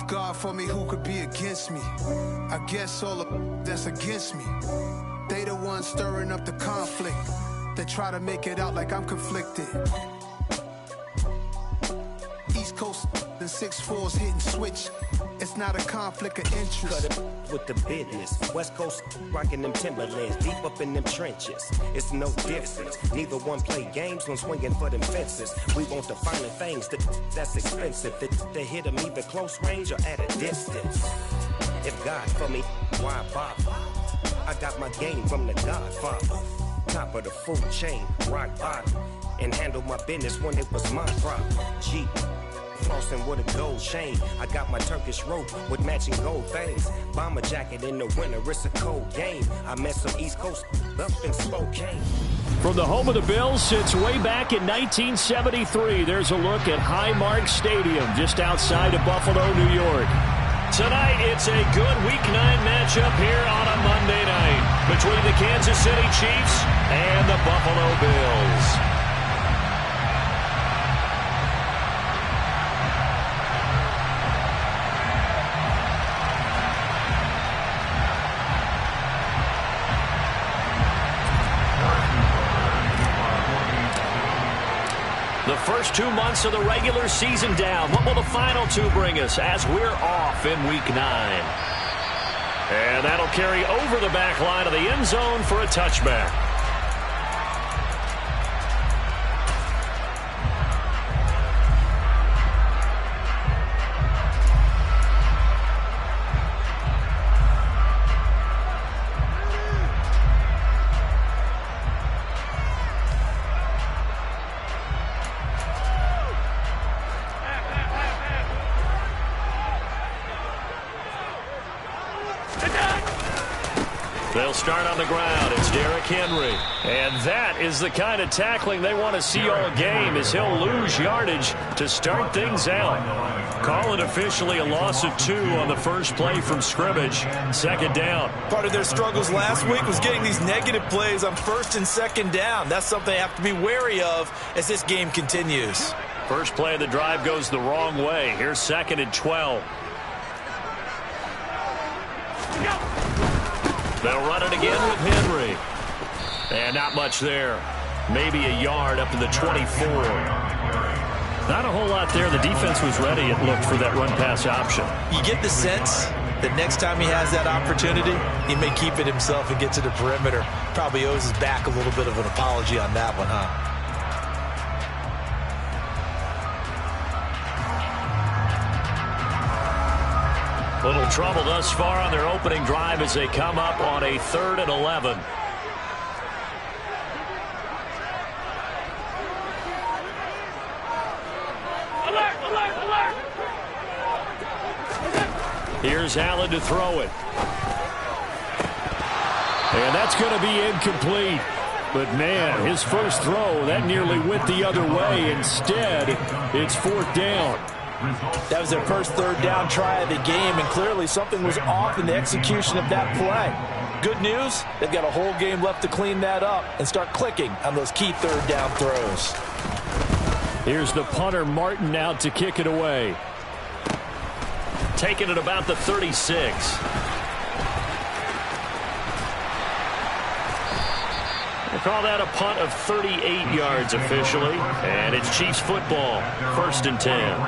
God for me, who could be against me? I guess all the that's against me. They the ones stirring up the conflict. They try to make it out like I'm conflicted. East Coast, the 6'4's hitting switch. It's not a conflict of interest. Cut it with the business. West Coast rocking them Timberlands, deep up in them trenches. It's no difference. Neither one play games when swinging for them fences. We want the finer things that's expensive. They hit them either close range or at a distance. If God for me, why bother? I got my game from the Godfather. Top of the food chain, rock bottom. And handle my business when it was my problem. G. Flossing with a gold chain. I got my Turkish rope with matching gold things. Bomber jacket in the winter, it's a cold game. I met some East Coast up in Spokane. From the home of the Bills since way back in 1973, there's a look at Highmark Stadium just outside of Buffalo, New York. Tonight, it's a good Week 9 matchup here on a Monday night between the Kansas City Chiefs and the Buffalo Bills. The first 2 months of the regular season down. What will the final two bring us as we're off in Week 9? And that'll carry over the back line of the end zone for a touchback. They'll start on the ground. It's Derrick Henry. And that is the kind of tackling they want to see all game, as he'll lose yardage to start things out. Call it officially a loss of 2 on the first play from scrimmage. Second down. Part of their struggles last week was getting these negative plays on first and second down. That's something they have to be wary of as this game continues. First play of the drive goes the wrong way. Here's 2nd and 12. They'll run it again with Henry. And not much there. Maybe a yard up to the 24. Not a whole lot there. The defense was ready, it looked, for that run-pass option. You get the sense that next time he has that opportunity, he may keep it himself and get to the perimeter. Probably owes his back a little bit of an apology on that one, huh? Little trouble thus far on their opening drive as they come up on a 3rd and 11. Alert, alert, alert. Here's Allen to throw it. And that's going to be incomplete. But, man, his first throw, that nearly went the other way. Instead, it's 4th down. That was their first 3rd down try of the game, and clearly something was off in the execution of that play. Good news, they've got a whole game left to clean that up and start clicking on those key 3rd down throws. Here's the punter, Martin, out to kick it away. Taking it about the 36. We'll call that a punt of 38 yards officially. And it's Chiefs football, 1st and 10.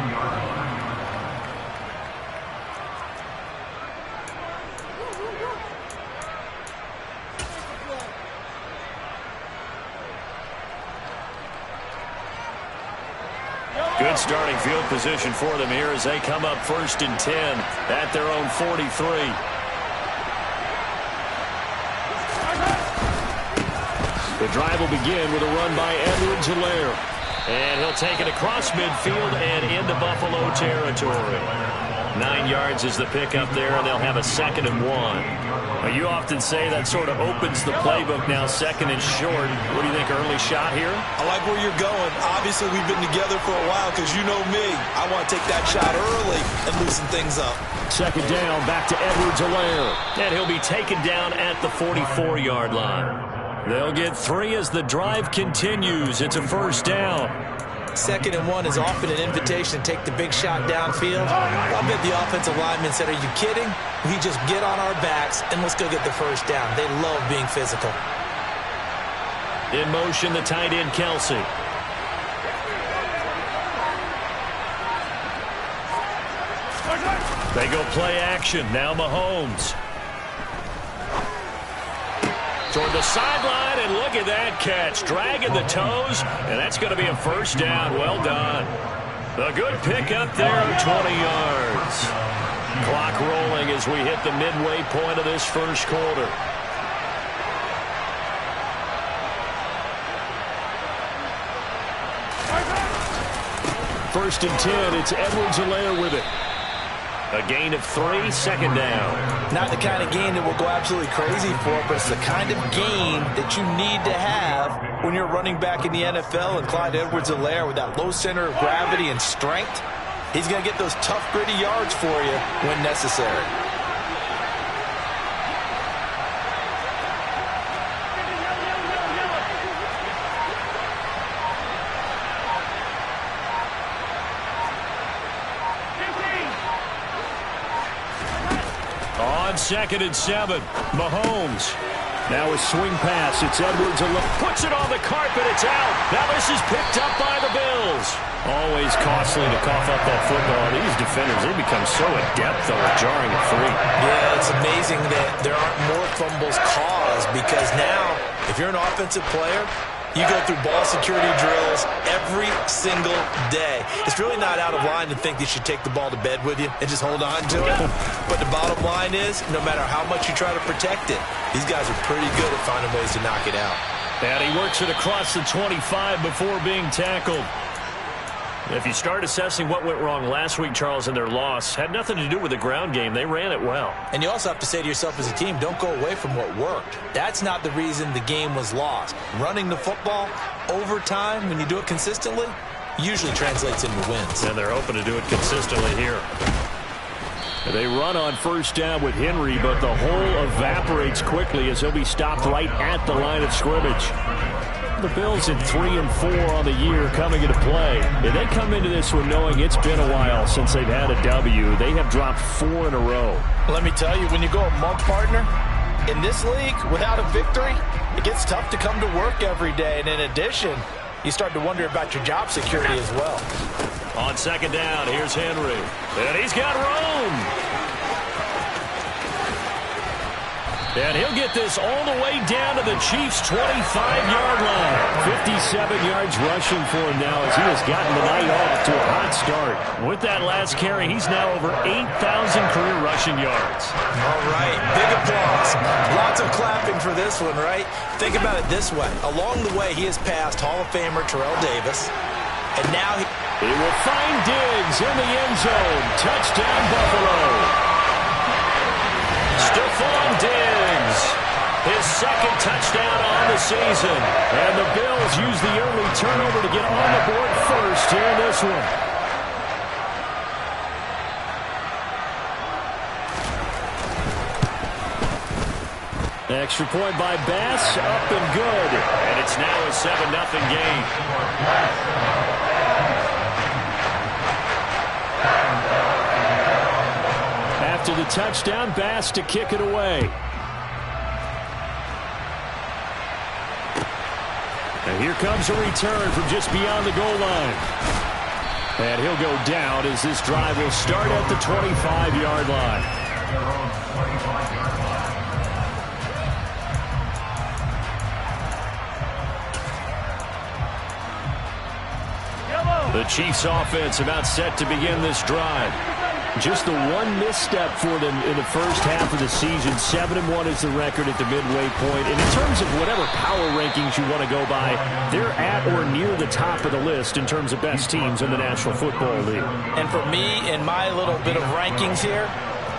Good starting field position for them here as they come up 1st and 10 at their own 43. The drive will begin with a run by Edwards-Helaire. And he'll take it across midfield and into Buffalo territory. 9 yards is the pickup there, and they'll have a 2nd and 1. Well, you often say that sort of opens the playbook now, 2nd and short. What do you think, early shot here? I like where you're going. Obviously, we've been together for a while because you know me. I want to take that shot early and loosen things up. 2nd down, back to Edwards-Helaire. And he'll be taken down at the 44-yard line. They'll get 3 as the drive continues. It's a 1st down. 2nd and 1 is often an invitation to take the big shot downfield. I bet the offensive lineman said, are you kidding? We just get on our backs and let's go get the first down. They love being physical. In motion, the tight end, Kelsey. They go play action. Now Mahomes. Toward the sideline, and look at that catch. Dragging the toes, and that's going to be a first down. Well done. A good pickup there, 20 yards. Clock rolling as we hit the midway point of this first quarter. First and 10, it's Edwards-Helaire with it. A gain of 3, 2nd down. Not the kind of gain that will go absolutely crazy for, but it's the kind of gain that you need to have when you're running back in the NFL. And Clyde Edwards-Helaire, with that low center of gravity and strength, he's going to get those tough, gritty yards for you when necessary. On 2nd and 7, Mahomes. Now a swing pass. It's Edwards-Helaire. Puts it on the carpet. It's out. Now this is picked up by the Bills. Always costly to cough up that football. These defenders, they become so adept, though, at jarring it free. Yeah, it's amazing that there aren't more fumbles caused, because now, if you're an offensive player, you go through ball security drills every single day. It's really not out of line to think you should take the ball to bed with you and just hold on to it. But the bottom line is, no matter how much you try to protect it, these guys are pretty good at finding ways to knock it out. And he works it across the 25 before being tackled. If you start assessing what went wrong last week, Charles, in their loss, had nothing to do with the ground game. They ran it well. And you also have to say to yourself as a team, don't go away from what worked. That's not the reason the game was lost. Running the football over time, when you do it consistently, usually translates into wins. And they're hoping to do it consistently here. They run on first down with Henry, but the hole evaporates quickly as he'll be stopped right at the line of scrimmage. The Bills at 3-4 on the year coming into play. And they come into this one knowing it's been a while since they've had a W. They have dropped 4 in a row. Let me tell you, when you go a month, partner, in this league, without a victory, it gets tough to come to work every day. And in addition, you start to wonder about your job security as well. On 2nd down, here's Henry. And he's got room. And he'll get this all the way down to the Chiefs' 25-yard line. 57 yards rushing for him now as he has gotten the night off to a hot start. With that last carry, he's now over 8,000 career rushing yards. All right, big applause. Lots of clapping for this one, right? Think about it this way. Along the way, he has passed Hall of Famer Terrell Davis. And now he will find Diggs in the end zone. Touchdown, Buffalo. Stephon Diggs, his 2nd touchdown on the season. And the Bills use the early turnover to get on the board first here in this one. Extra point by Bass, up and good. And it's now a 7-0 game. After the touchdown, Bass to kick it away. And here comes a return from just beyond the goal line. And he'll go down as this drive will start at the 25-yard line. The Chiefs offense about set to begin this drive. Just the one misstep for them in the first half of the season. 7-1 is the record at the midway point. And in terms of whatever power rankings you want to go by, they're at or near the top of the list in terms of best teams in the National Football League. And for me, in my little bit of rankings here,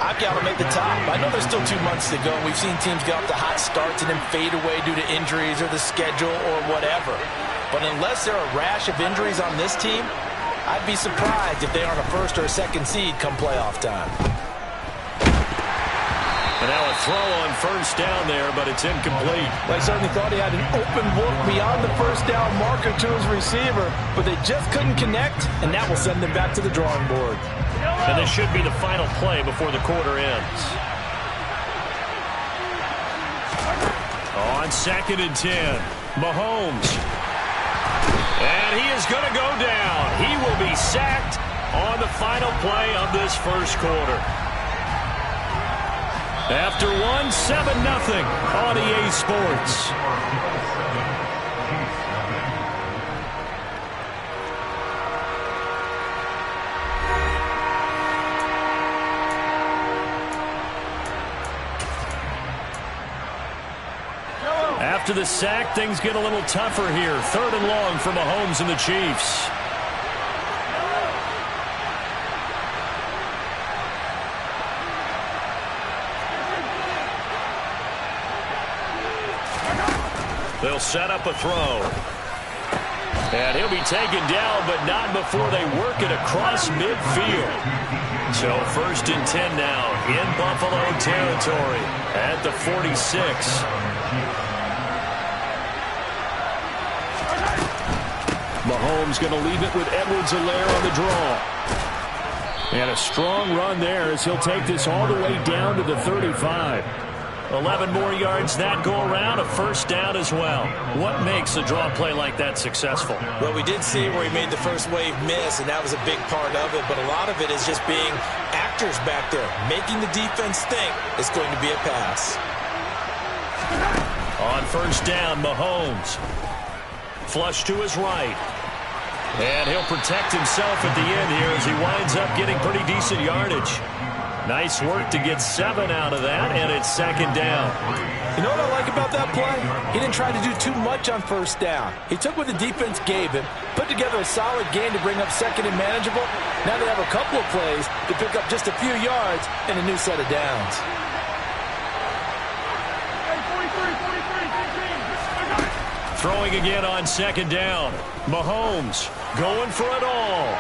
I've got to make the top. I know there's still 2 months to go. We've seen teams get off to hot starts and then fade away due to injuries or the schedule or whatever. But unless there are a rash of injuries on this team, I'd be surprised if they aren't a 1st or a 2nd seed come playoff time. And now a throw on first down there, but it's incomplete. Well, I certainly thought he had an open look beyond the first down marker to his receiver, but they just couldn't connect, and that will send them back to the drawing board. And this should be the final play before the quarter ends. On 2nd and 10, Mahomes. And he is going to go down. He will be sacked on the final play of this first quarter. After 7-0 on EA Sports. After the sack, things get a little tougher here. 3rd and long for Mahomes and the Chiefs. They'll set up a throw. And he'll be taken down, but not before they work it across midfield. So 1st and 10 now in Buffalo territory at the 46. Mahomes going to leave it with Edwards-Helaire on the draw. And a strong run there as he'll take this all the way down to the 35. 11 more yards that go around, a first down as well. What makes a draw play like that successful? Well, we did see where he made the first wave miss, and that was a big part of it. But a lot of it is just being actors back there, making the defense think it's going to be a pass. On first down, Mahomes. Flush to his right. And he'll protect himself at the end here as he winds up getting pretty decent yardage. Nice work to get 7 out of that, and it's 2nd down. You know what I like about that play? He didn't try to do too much on first down. He took what the defense gave him, put together a solid game to bring up 2nd and manageable. Now they have a couple of plays to pick up just a few yards and a new set of downs. Throwing again on 2nd down. Mahomes going for it all.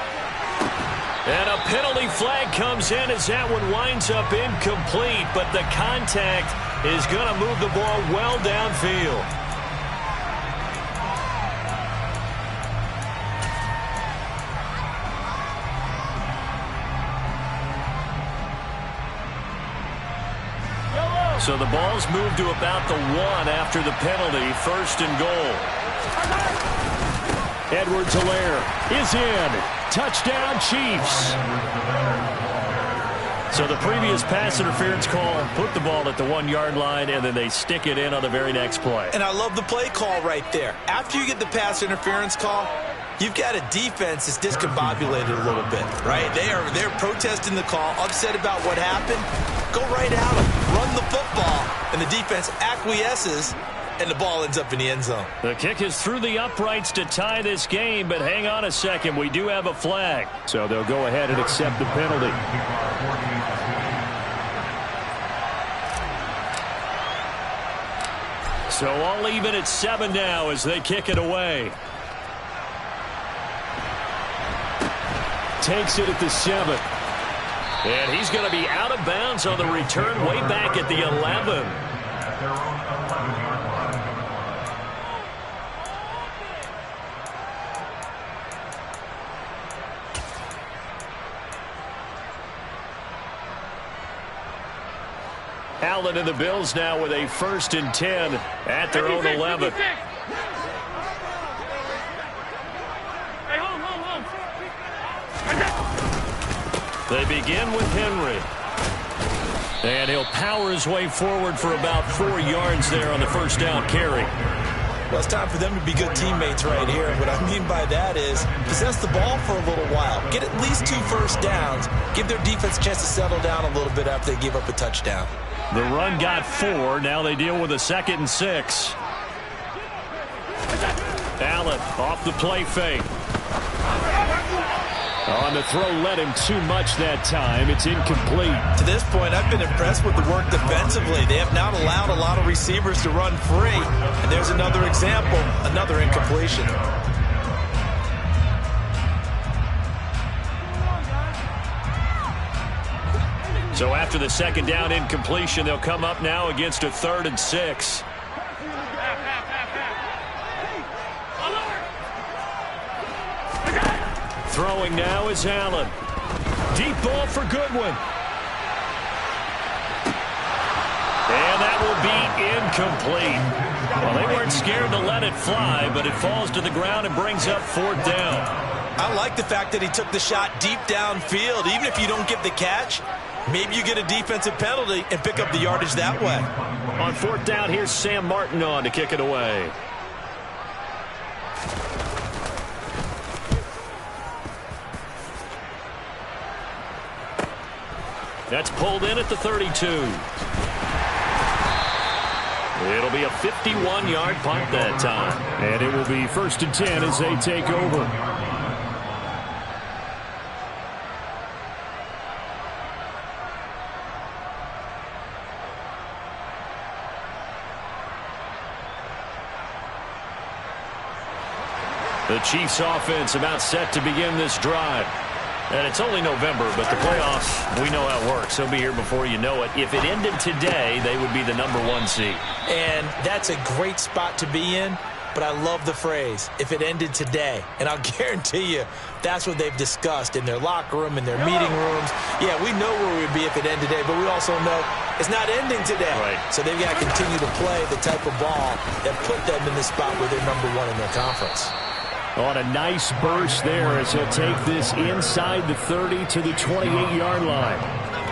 And a penalty flag comes in as that one winds up incomplete, but the contact is going to move the ball well downfield. So the ball's moved to about the 1 after the penalty, 1st and goal. Edwards-Helaire is in. Touchdown, Chiefs. So the previous pass interference call put the ball at the 1-yard line, and then they stick it in on the very next play. And I love the play call right there. After you get the pass interference call, you've got a defense that's discombobulated a little bit, right? They're protesting the call, upset about what happened. Go right at them, run the football, and the defense acquiesces, and the ball ends up in the end zone. The kick is through the uprights to tie this game, but hang on a second. We do have a flag. So they'll go ahead and accept the penalty. So all even at 7 now as they kick it away. Takes it at the 7. And he's going to be out of bounds on the return way back at the 11. Allen and the Bills now with a 1st and 10 at their own 11. They begin with Henry. And he'll power his way forward for about 4 yards there on the first down carry. Well, it's time for them to be good teammates right here. What I mean by that is possess the ball for a little while. Get at least 2 first downs. Give their defense a chance to settle down a little bit after they give up a touchdown. The run got 4. Now they deal with a 2nd and 6. Allen off the play fake. On the throw, led him too much that time. It's incomplete. To this point, I've been impressed with the work defensively. They have not allowed a lot of receivers to run free. And there's another example, another incompletion. So after the second down incompletion, they'll come up now against a 3rd and 6. Throwing now is Allen. Deep ball for Goodwin. And that will be incomplete. Well, they weren't scared to let it fly, but it falls to the ground and brings up 4th down. I like the fact that he took the shot deep downfield. Even if you don't get the catch, maybe you get a defensive penalty and pick up the yardage that way. On 4th down, here's Sam Martin on to kick it away. That's pulled in at the 32. It'll be a 51-yard punt that time. And it will be 1st and 10 as they take over. The Chiefs offense about set to begin this drive. And it's only November, but the playoffs, we know how it works. They'll be here before you know it. If it ended today, they would be the #1 seed. And that's a great spot to be in, but I love the phrase, if it ended today. And I'll guarantee you, that's what they've discussed in their locker room, in their meeting rooms. Yeah, we know where we would be if it ended today, but we also know it's not ending today. Right. So they've got to continue to play the type of ball that put them in the spot where they're #1 in their conference. On a nice burst there as he'll take this inside the 30 to the 28-yard line.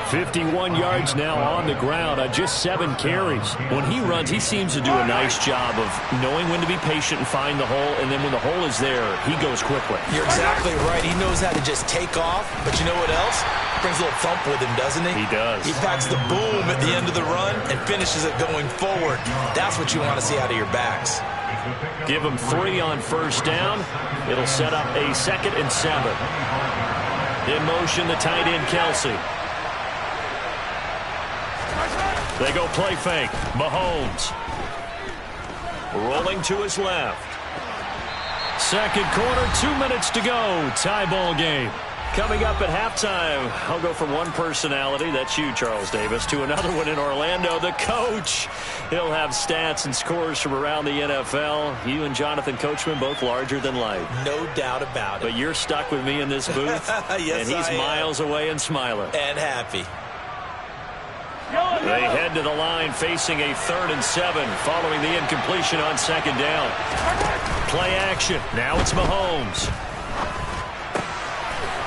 51 yards now on the ground on just 7 carries. When he runs, he seems to do a nice job of knowing when to be patient and find the hole, and then when the hole is there, he goes quickly. You're exactly right. He knows how to just take off, but you know what else? Brings a little thump with him, doesn't he? He does. He packs the boom at the end of the run and finishes it going forward. That's what you want to see out of your backs. Give him 3 on 1st down. It'll set up a 2nd and 7. In motion, the tight end, Kelsey. They go play fake. Mahomes. Rolling to his left. Second quarter, 2 minutes to go. Tie ball game. Coming up at halftime, I'll go from one personality, that's you, Charles Davis, to another one in Orlando, the coach. He'll have stats and scores from around the NFL. You and Jonathan Coachman, both larger than life. No doubt about it. But you're stuck with me in this booth, yes, and he's miles away and smiling. And happy. They head to the line facing a 3rd and 7 following the incompletion on 2nd down. Play action. Now it's Mahomes.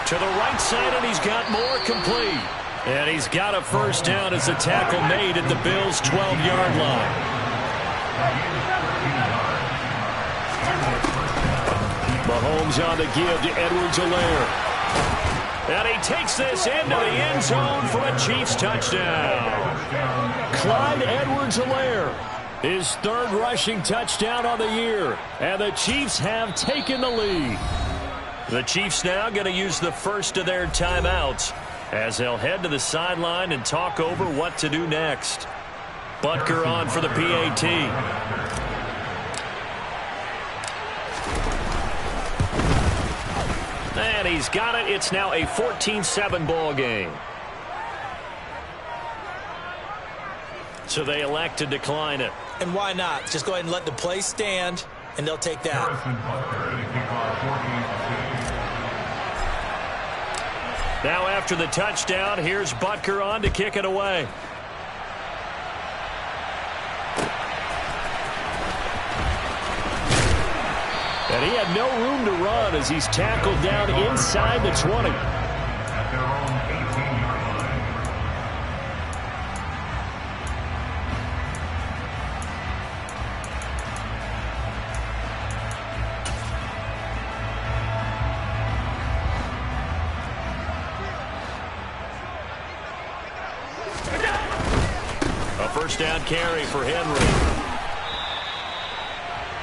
To the right side, and he's got more complete. And he's got a 1st down as the tackle made at the Bills' 12-yard line. Mahomes on the give to Edwards-Helaire. And he takes this into the end zone for a Chiefs touchdown. Clyde Edwards-Helaire, his 3rd rushing touchdown on the year. And the Chiefs have taken the lead. The Chiefs now going to use the first of their timeouts as they'll head to the sideline and talk over what to do next. Butker on for the PAT. And he's got it. It's now a 14-7 ball game. So they elect to decline it. And why not? Just go ahead and let the play stand, and they'll take that. Now after the touchdown, here's Butker on to kick it away. And he had no room to run as he's tackled down inside the 20. A 1st down carry for Henry.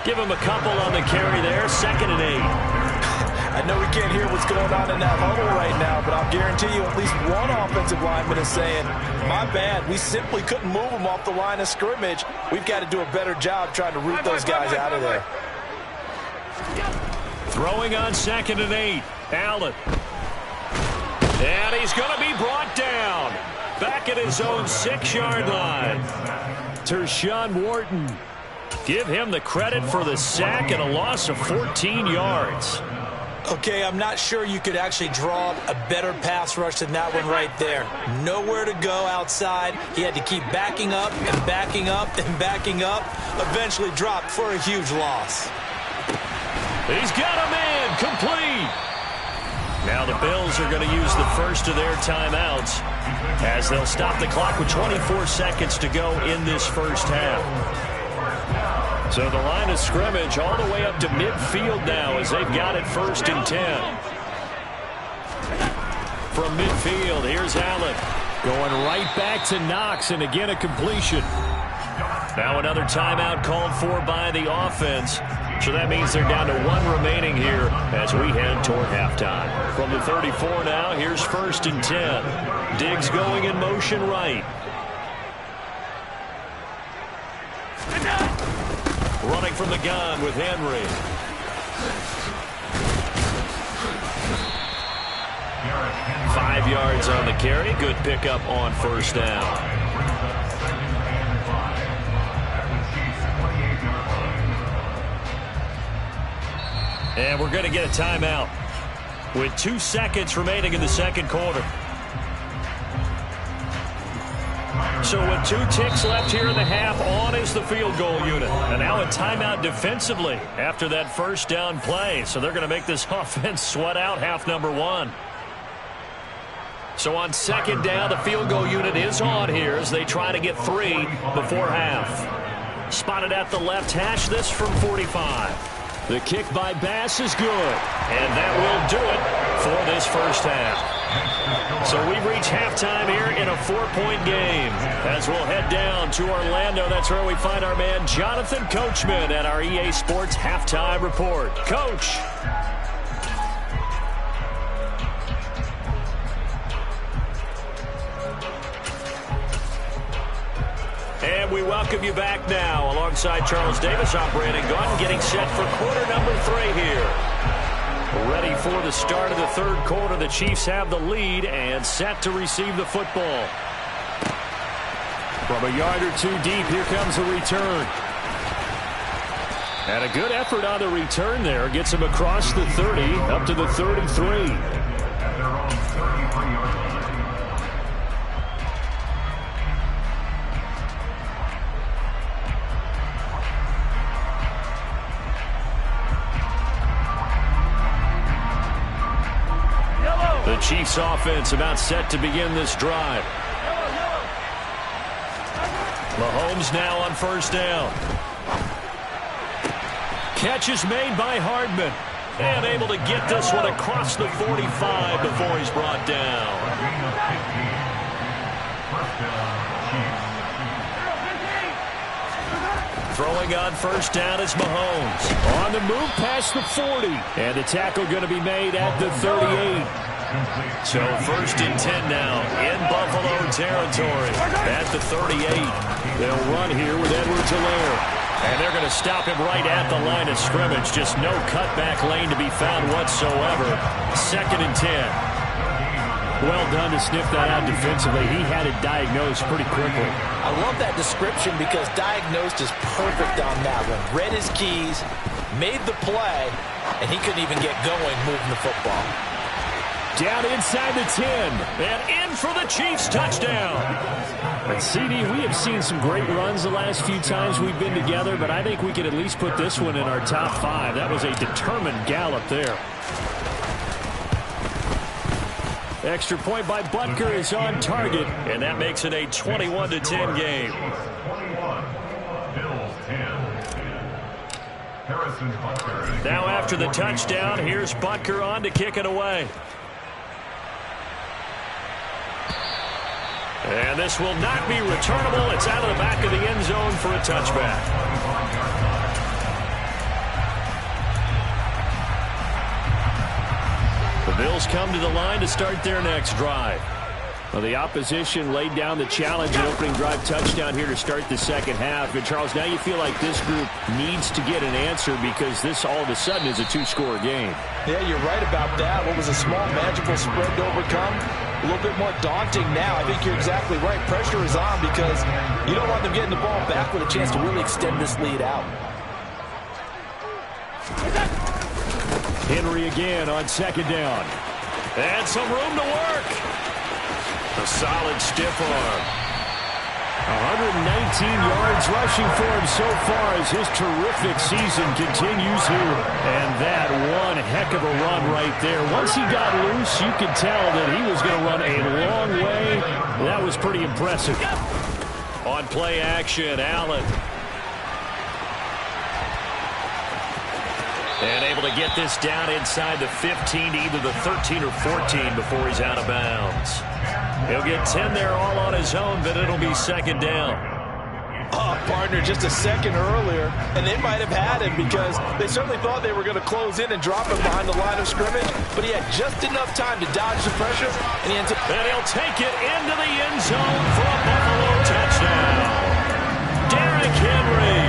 Give him a couple on the carry there. 2nd and 8. I know we can't hear what's going on in that huddle right now, but I'll guarantee you at least one offensive lineman is saying, my bad, we simply couldn't move them off the line of scrimmage. We've got to do a better job trying to root those guys out of there. Throwing on 2nd and 8. Allen. And he's going to be brought down. back at his own 6-yard line. Tershawn Wharton. Give him the credit for the sack and a loss of 14 yards. Okay, I'm not sure you could actually draw a better pass rush than that one right there. Nowhere to go outside. He had to keep backing up and backing up and backing up. Eventually dropped for a huge loss. He's got a man complete. Now the Bills are going to use the first of their timeouts as they'll stop the clock with 24 seconds to go in this first half. So the line of scrimmage all the way up to midfield now as they've got it 1st and 10. From midfield, here's Allen. Going right back to Knox, and again a completion. Now another timeout called for by the offense. So that means they're down to 1 remaining here as we head toward halftime. From the 34 now, here's 1st and 10. Diggs going in motion right. Running from the gun with Henry. Five yards on the carry. Good pickup on 1st down. And we're going to get a timeout with 2 seconds remaining in the second quarter. So with 2 ticks left here in the half, on is the field goal unit. And now a timeout defensively after that 1st down play. So they're going to make this offense sweat out half number 1. So on 2nd down, the field goal unit is on here as they try to get 3 before half. Spotted at the left hash, this from 45. The kick by Bass is good. And that will do it for this first half. So we've reached halftime here in a 4-point game. As we'll head down to Orlando, that's where we find our man Jonathan Coachman at our EA Sports Halftime Report. Coach. And we welcome you back now alongside Charles Davis. I'm Brandon Gaudin getting set for quarter number 3 here. Ready for the start of the 3rd quarter. The Chiefs have the lead and set to receive the football. From a yard or 2 deep, here comes a return. And a good effort on the return there. Gets him across the 30 up to the 33. The Chiefs offense about set to begin this drive. Mahomes now on 1st down. Catch is made by Hardman. And able to get this one across the 45 before he's brought down. Throwing on 1st down is Mahomes. On the move past the 40. And the tackle going to be made at the 38. So 1st and 10 now in Buffalo territory at the 38. They'll run here with Edwards-Helaire. And they're going to stop him right at the line of scrimmage. Just no cutback lane to be found whatsoever. 2nd and 10. Well done to sniff that out defensively. He had it diagnosed pretty quickly. I love that description because diagnosed is perfect on that one. Read his keys, made the play, and he couldn't even get going moving the football. Down inside the 10. And in for the Chiefs touchdown. But CD, we have seen some great runs the last few times we've been together, but I think we could at least put this one in our top 5. That was a determined gallop there. Extra point by Butker is on target, and that makes it a 21-10 game. Now after the touchdown, here's Butker on to kick it away. And this will not be returnable. It's out of the back of the end zone for a touchback. The Bills come to the line to start their next drive. Well, the opposition laid down the challenge and opening drive touchdown here to start the second half. And, Charles, now you feel like this group needs to get an answer because this all of a sudden is a two-score game. Yeah, you're right about that. What was a small, magical spread to overcome, a little bit more daunting now. I think you're exactly right. Pressure is on because you don't want them getting the ball back with a chance to really extend this lead out. Henry again on second down. And some room to work. A solid stiff arm. 119 yards rushing for him so far as his terrific season continues here. And that one heck of a run right there. Once he got loose, you could tell that he was going to run a long way. That was pretty impressive. On play action, Allen. And able to get this down inside the 15 to either the 13 or 14 before he's out of bounds. He'll get 10 there all on his own, but it'll be second down. Oh, partner, just a second earlier, and they might have had him because they certainly thought they were going to close in and drop him behind the line of scrimmage, but he had just enough time to dodge the pressure, and he ends up... And he'll take it into the end zone for a Buffalo touchdown. Derrick Henry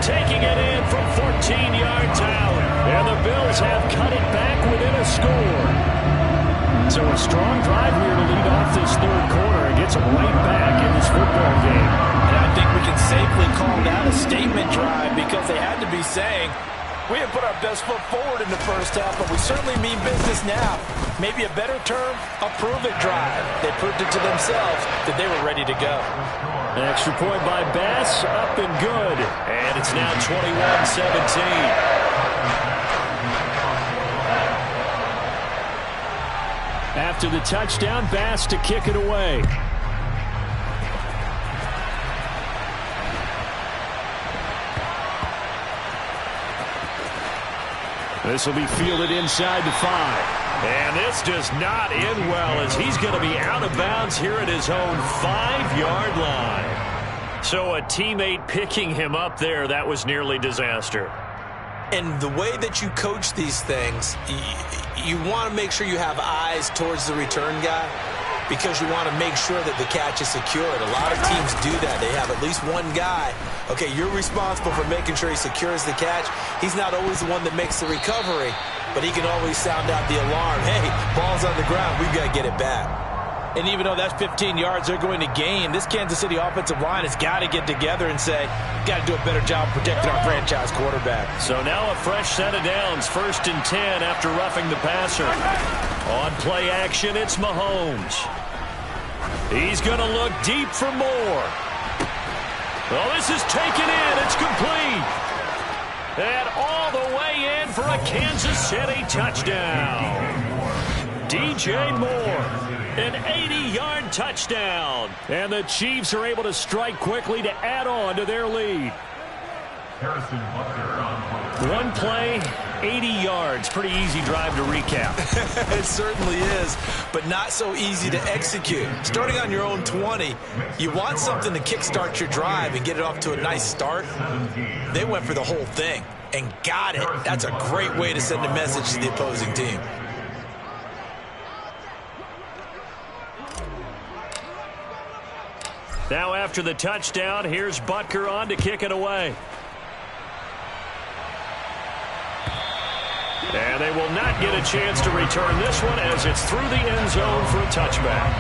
taking it in from 14 yards out, and the Bills have cut it back within a score. So a strong drive here to lead off this third quarter and gets them right back in this football game. And I think we can safely call that a statement drive because they had to be saying, we have put our best foot forward in the first half, but we certainly mean business now. Maybe a better term, a prove-it drive. They proved it to themselves that they were ready to go. An extra point by Bass, up and good. And it's now 21-17. After the touchdown, Bass to kick it away. This will be fielded inside the 5. And this does not end well as he's going to be out of bounds here at his own 5-yard line. So a teammate picking him up there, that was nearly disaster. And the way that you coach these things, you want to make sure you have eyes towards the return guy because you want to make sure that the catch is secured. A lot of teams do that. They have at least one guy. Okay, you're responsible for making sure he secures the catch. He's not always the one that makes the recovery, but he can always sound out the alarm. Hey, ball's on the ground. We've got to get it back. And even though that's 15 yards they're going to gain, this Kansas City offensive line has got to get together and say, got to do a better job protecting our franchise quarterback. So now a fresh set of downs, 1st and 10 after roughing the passer. On play action, it's Mahomes. He's going to look deep for more. Well, this is taken in. It's complete. And all the way in for a Kansas City touchdown. DJ Moore. An 80-yard touchdown. And the Chiefs are able to strike quickly to add on to their lead. One play, 80 yards. Pretty easy drive to recap. It certainly is, but not so easy to execute. Starting on your own 20, you want something to kickstart your drive and get it off to a nice start. They went for the whole thing and got it. That's a great way to send a message to the opposing team. Now after the touchdown, here's Butker on to kick it away. And they will not get a chance to return this one as it's through the end zone for a touchback.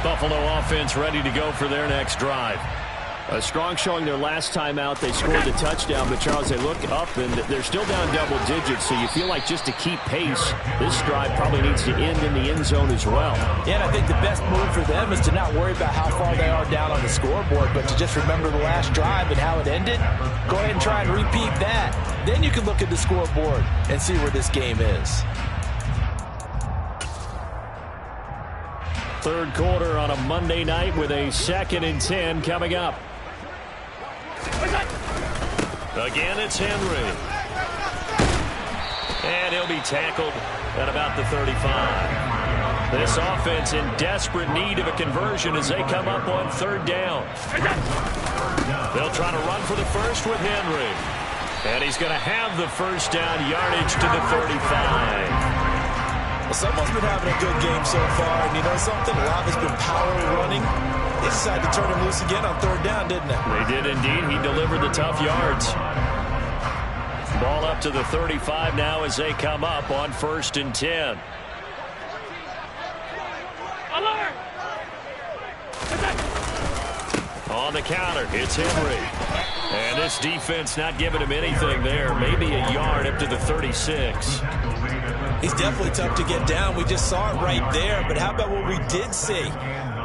Buffalo offense ready to go for their next drive. A strong showing their last time out. They scored the touchdown, but Charles, they look up and they're still down double digits, so you feel like just to keep pace, this drive probably needs to end in the end zone as well. Yeah, and I think the best move for them is to not worry about how far they are down on the scoreboard, but to just remember the last drive and how it ended. Go ahead and try and repeat that. Then you can look at the scoreboard and see where this game is. Third quarter on a Monday night with a 2nd and 10 coming up. Again, it's Henry. And he'll be tackled at about the 35. This offense in desperate need of a conversion as they come up on 3rd down. They'll try to run for the first with Henry. And he's going to have the first down, yardage to the 35. Well, someone's been having a good game so far, and you know something? A lot has been power running. They decided to turn him loose again on third down, didn't they? They did indeed. He delivered the tough yards. Ball up to the 35 now as they come up on 1st and 10. Alert! On the counter, it's Henry. And this defense not giving him anything there. Maybe a yard up to the 36. He's definitely tough to get down. We just saw it right there. But how about what we did see?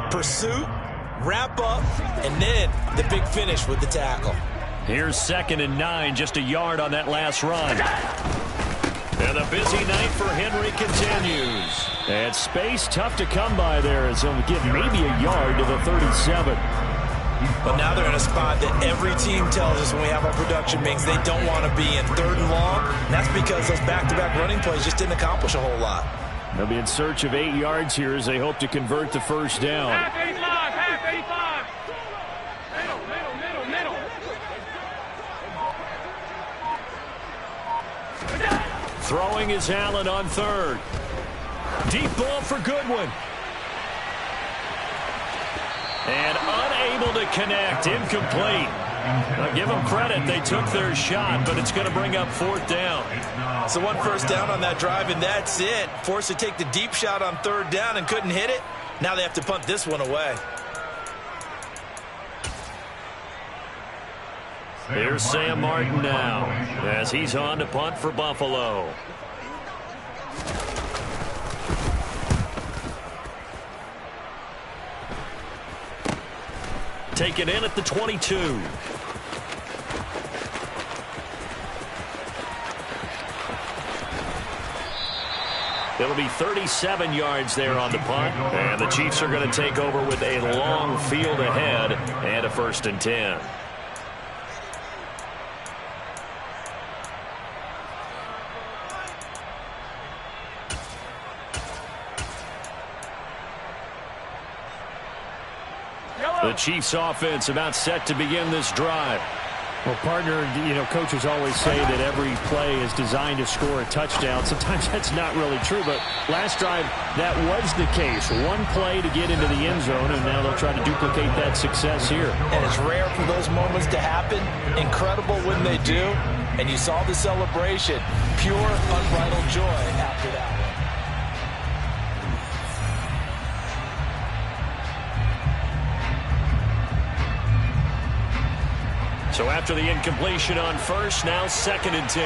Pursuit, wrap up, and then the big finish with the tackle. Here's 2nd and 9, just a yard on that last run. And the busy night for Henry continues. And space tough to come by there as he'll get maybe a yard to the 37. But now they're in a spot that every team tells us when we have our production meetings they don't want to be in 3rd and long. And that's because those back-to-back running plays just didn't accomplish a whole lot. They'll be in search of 8 yards here as they hope to convert the first down. Half 85, half 85. Middle. Throwing is Allen on 3rd. Deep ball for Goodwin. And unable to connect. Incomplete. I'll give them credit. They took their shot, but it's going to bring up 4th down. So 1 first down on that drive, and that's it. Forced to take the deep shot on 3rd down and couldn't hit it. Now they have to punt this one away. Here's Sam Martin now as he's on to punt for Buffalo. Taken in at the 22. It'll be 37 yards there on the punt. And the Chiefs are going to take over with a long field ahead and a 1st and 10. The Chiefs offense about set to begin this drive. Well, partner, you know, coaches always say that every play is designed to score a touchdown. Sometimes that's not really true, but last drive, that was the case. 1 play to get into the end zone, and now they'll try to duplicate that success here. And it's rare for those moments to happen. Incredible when they do. And you saw the celebration. Pure, unbridled joy after that. So after the incompletion on 1st, now 2nd and 10.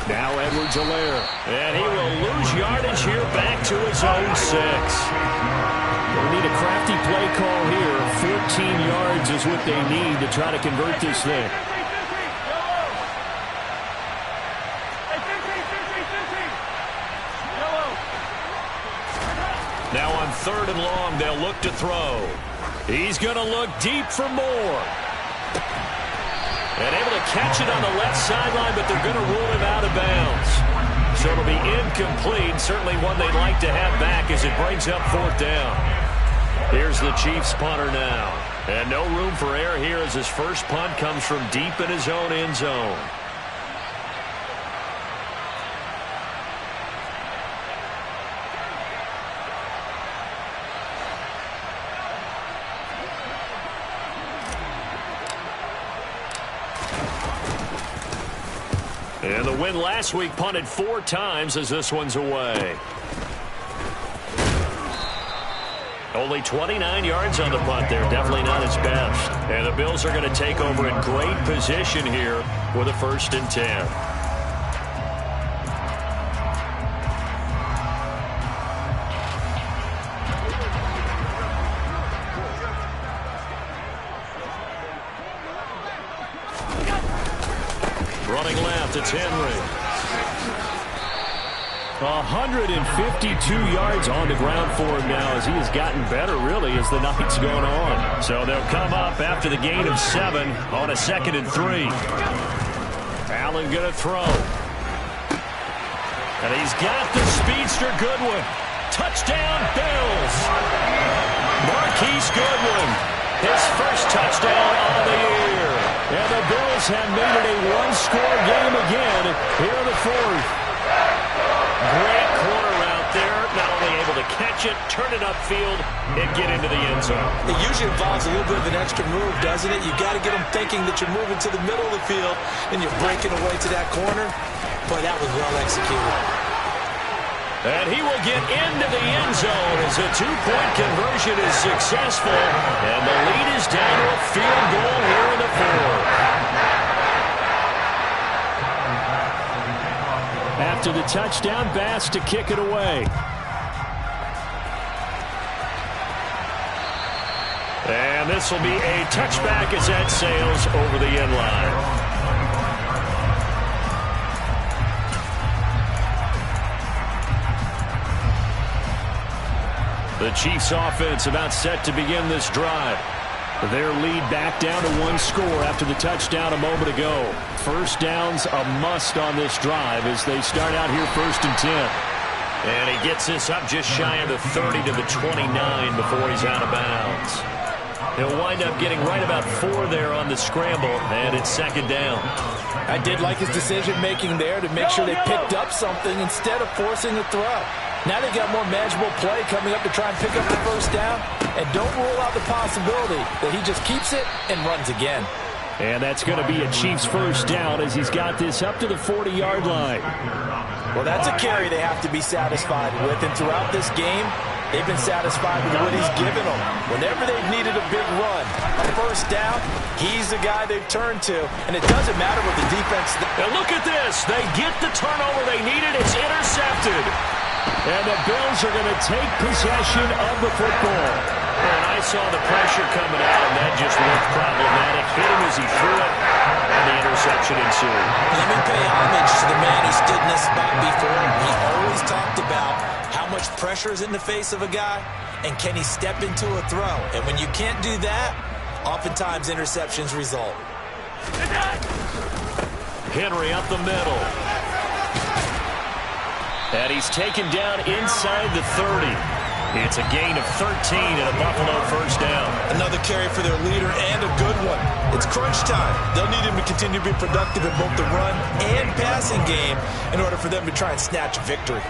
Now Edwards-Helaire. And he will lose yardage here back to his own 6. They need a crafty play call here. 14 yards is what they need to try to convert this thing. Now on 3rd and long, they'll look to throw. He's going to look deep for more. And able to catch it on the left sideline, but they're going to rule him out of bounds. So it'll be incomplete. Certainly one they'd like to have back as it brings up 4th down. Here's the Chiefs punter now. And no room for error here as his first punt comes from deep in his own end zone. And the win last week punted 4 times as this one's away. Only 29 yards on the punt there. Definitely not his best. And the Bills are going to take over in great position here with a 1st and 10. Running left, it's Henry. 152 yards on the ground for him now as he has gotten better, really, as the night's going on. So they'll come up after the gain of 7 on a 2nd and 3. Allen going to throw. And he's got the speedster Goodwin. Touchdown, Bills. Marquise Goodwin. his first touchdown of the year. And the Bills have made it a one-score game again here in the fourth. Great corner route there. Not only able to catch it, turn it upfield, and get into the end zone. It usually involves a little bit of an extra move, doesn't it? You've got to get them thinking that you're moving to the middle of the field and you're breaking away to that corner. Boy, that was well executed. And he will get into the end zone as a two-point conversion is successful. And the lead is down to a field goal here in the fourth. After the touchdown, Bass to kick it away. And this will be a touchback as that sails over the end line. The Chiefs offense about set to begin this drive. Their lead back down to one score after the touchdown a moment ago. First down's a must on this drive as they start out here 1st and 10. And he gets this up just shy of the 30 to the 29 before he's out of bounds. He'll wind up getting right about 4 there on the scramble, and it's 2nd down. I did like his decision-making there to make sure they picked up something instead of forcing a throw. Now they got more manageable play coming up to try and pick up the first down, and don't rule out the possibility that he just keeps it and runs again. And that's going to be a Chiefs first down as he's got this up to the 40-yard line. Well, that's a carry they have to be satisfied with, and throughout this game, they've been satisfied with what he's given them. Whenever they've needed a big run, a first down, he's the guy they've turned to, and it doesn't matter what the defense... And look at this. They get the turnover they needed. It's intercepted. And the Bills are going to take possession of the football. And I saw the pressure coming out, and that just looked problematic. Hit him as he threw it, and the interception ensued. Let me pay homage to the man who stood in this spot before. He always talked about how much pressure is in the face of a guy, and can he step into a throw. And when you can't do that, oftentimes interceptions result. Henry up the middle. And he's taken down inside the 30. It's a gain of 13 and a Buffalo first down. Another carry for their leader and a good one. It's crunch time. They'll need him to continue to be productive in both the run and passing game in order for them to try and snatch a victory.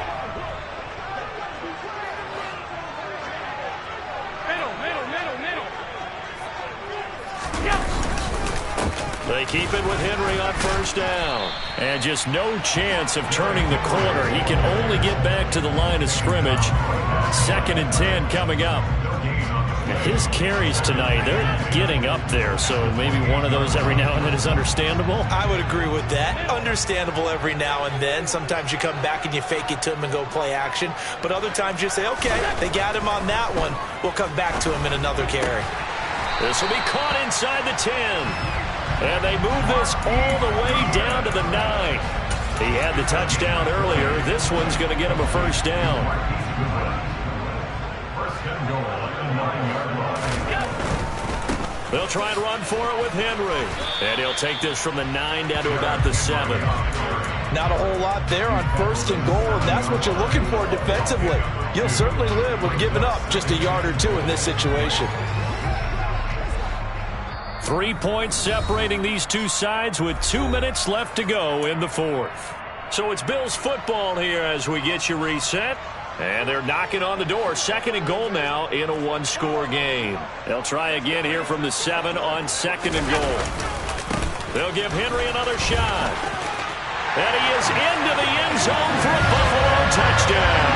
They keep it with Henry on first down. And just no chance of turning the corner. He can only get back to the line of scrimmage. 2nd and 10 coming up. His carries tonight, they're getting up there. So maybe one of those every now and then is understandable. I would agree with that. Understandable every now and then. Sometimes you come back and you fake it to him and go play action. But other times you say, okay, they got him on that one. We'll come back to him in another carry. This will be caught inside the 10. And they move this all the way down to the 9. He had the touchdown earlier. This one's going to get him a first down. They'll try and run for it with Henry. And he'll take this from the 9 down to about the 7. Not a whole lot there on 1st and goal, and that's what you're looking for defensively. You'll certainly live with giving up just a yard or two in this situation. 3 points separating these two sides with 2 minutes left to go in the fourth. So it's Bills football here as we get you reset. And they're knocking on the door. 2nd and goal now in a one-score game. They'll try again here from the 7 on 2nd and goal. They'll give Henry another shot. And he is into the end zone for a Buffalo touchdown.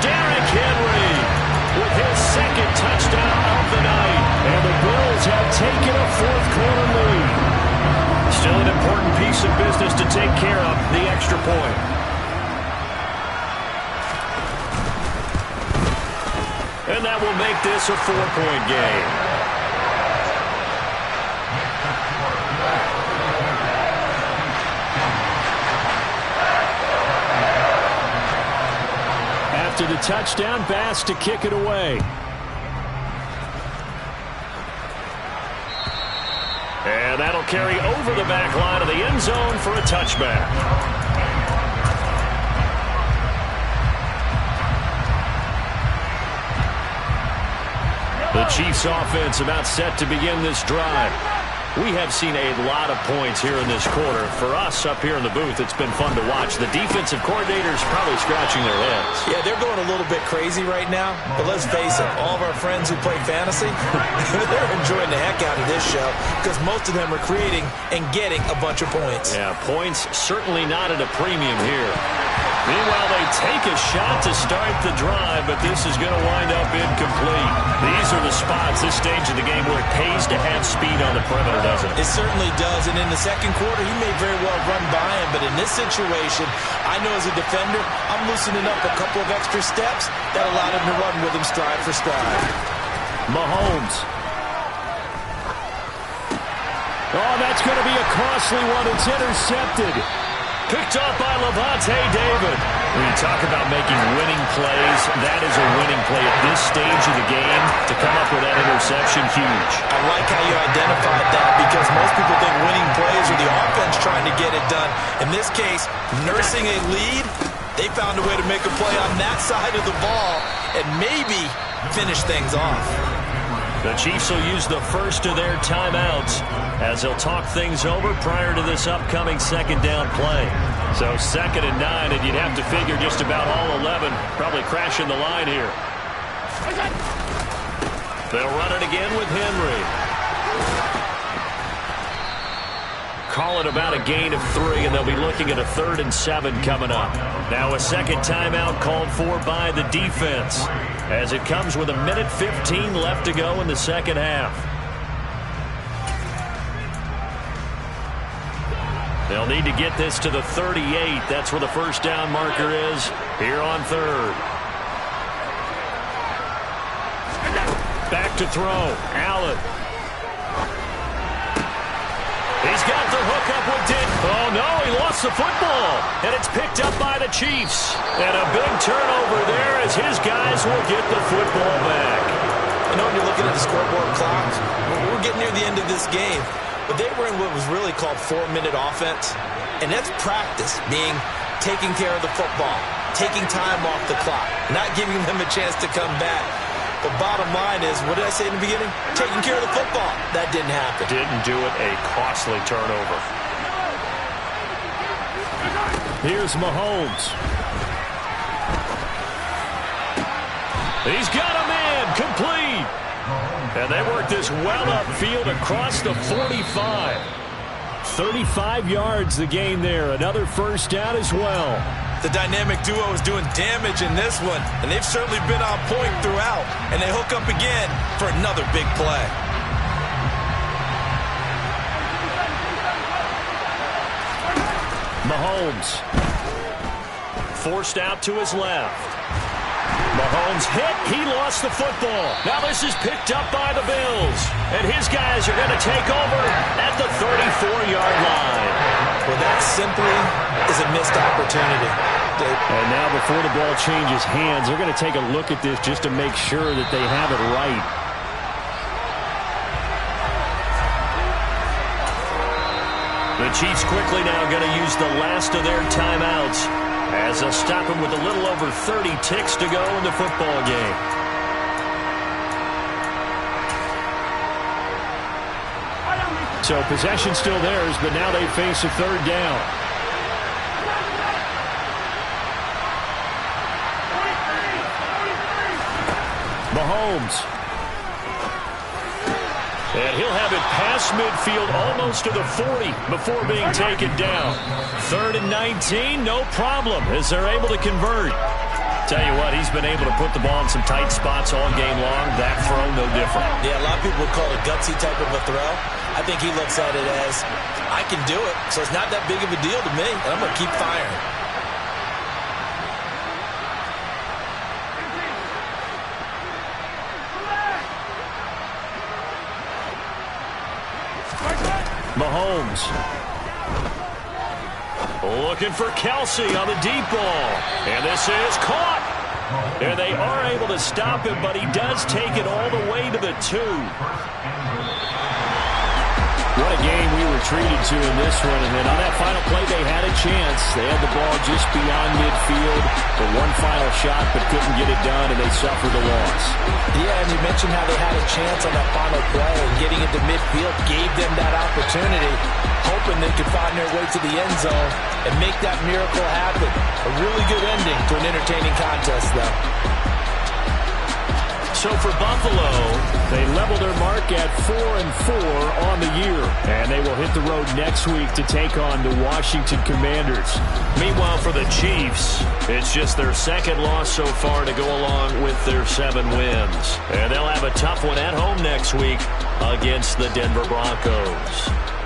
Derrick Henry with his 2nd touchdown of the night. And the Bills have taken a 4th-quarter lead. Still an important piece of business to take care of, the extra point. And that will make this a 4-point game. After the touchdown, Bass to kick it away. And that'll carry over the back line of the end zone for a touchback. The Chiefs offense about set to begin this drive. We have seen a lot of points here in this quarter. For us up here in the booth, it's been fun to watch. The defensive coordinators probably scratching their heads. Yeah, they're going a little bit crazy right now. But let's face it, all of our friends who play fantasy, they're enjoying the heck out of this show because most of them are creating and getting a bunch of points. Yeah, points certainly not at a premium here. Meanwhile, they take a shot to start the drive, but this is going to wind up incomplete. These are the spots, this stage of the game, where it pays to have speed on the perimeter, doesn't it? It certainly does, and in the second quarter, he may very well run by him, but in this situation, I know as a defender, I'm loosening up a couple of extra steps that allowed him to run with him stride for stride. Mahomes. Oh, that's going to be a costly one. It's intercepted. Picked up by Lavonte David. When you talk about making winning plays, that is a winning play at this stage of the game. To come up with that interception, huge. I like how you identified that because most people think winning plays are the offense trying to get it done. In this case, nursing a lead, they found a way to make a play on that side of the ball and maybe finish things off. The Chiefs will use the first of their timeouts as they'll talk things over prior to this upcoming second down play. So 2nd and 9, and you'd have to figure just about all 11 probably crashing the line here. They'll run it again with Henry. Call it about a gain of 3, and they'll be looking at a 3rd and 7 coming up. Now a second timeout called for by the defense as it comes with 1:15 left to go in the second half. They'll need to get this to the 38. That's where the first down marker is here on 3rd. Back to throw. Allen. He's got the hookup with Dick. Oh, no, he lost the football. And it's picked up by the Chiefs. And a big turnover there as his guys will get the football back. You know, when you're looking at the scoreboard clock, we're getting near the end of this game. But they were in what was really called 4-minute offense. And that's practice, being taking care of the football, taking time off the clock, not giving them a chance to come back. But bottom line is, what did I say in the beginning? Taking care of the football. That didn't happen. Didn't do it. A costly turnover. Here's Mahomes. He's got a man. Complete. And they work this well upfield across the 45. 35 yards the gain there. Another first down as well. The dynamic duo is doing damage in this one, and they've certainly been on point throughout. And they hook up again for another big play. Mahomes. Forced out to his left. Mahomes hit. He lost the football. Now this is picked up by the Bills. And his guys are going to take over at the 34-yard line. Well, that simply is a missed opportunity. And now before the ball changes hands, they're going to take a look at this just to make sure that they have it right. The Chiefs quickly now going to use the last of their timeouts as they'll stop him with a little over 30 ticks to go in the football game. So possession still theirs, but now they face a 3rd down. Mahomes. And he'll have it past midfield almost to the 40 before being taken down. 3rd and 19, no problem as they're able to convert. Tell you what, he's been able to put the ball in some tight spots all game long. That throw, no different. Yeah, a lot of people would call it a gutsy type of a throw. I think he looks at it as, I can do it, so it's not that big of a deal to me, and I'm going to keep firing. Mahomes. Looking for Kelsey on the deep ball. And this is caught. And they are able to stop him, but he does take it all the way to the 2. What a game we were treated to in this one. And then on that final play, they had a chance. They had the ball just beyond midfield for one final shot, but couldn't get it done, and they suffered a loss. Yeah, and you mentioned how they had a chance on that final play, and getting into midfield gave them that opportunity, hoping they could find their way to the end zone and make that miracle happen. A really good ending to an entertaining contest, though. So for Buffalo, they level their mark at 4-4 on the year, and they will hit the road next week to take on the Washington Commanders. Meanwhile, for the Chiefs, it's just their second loss so far to go along with their 7 wins. And they'll have a tough one at home next week against the Denver Broncos.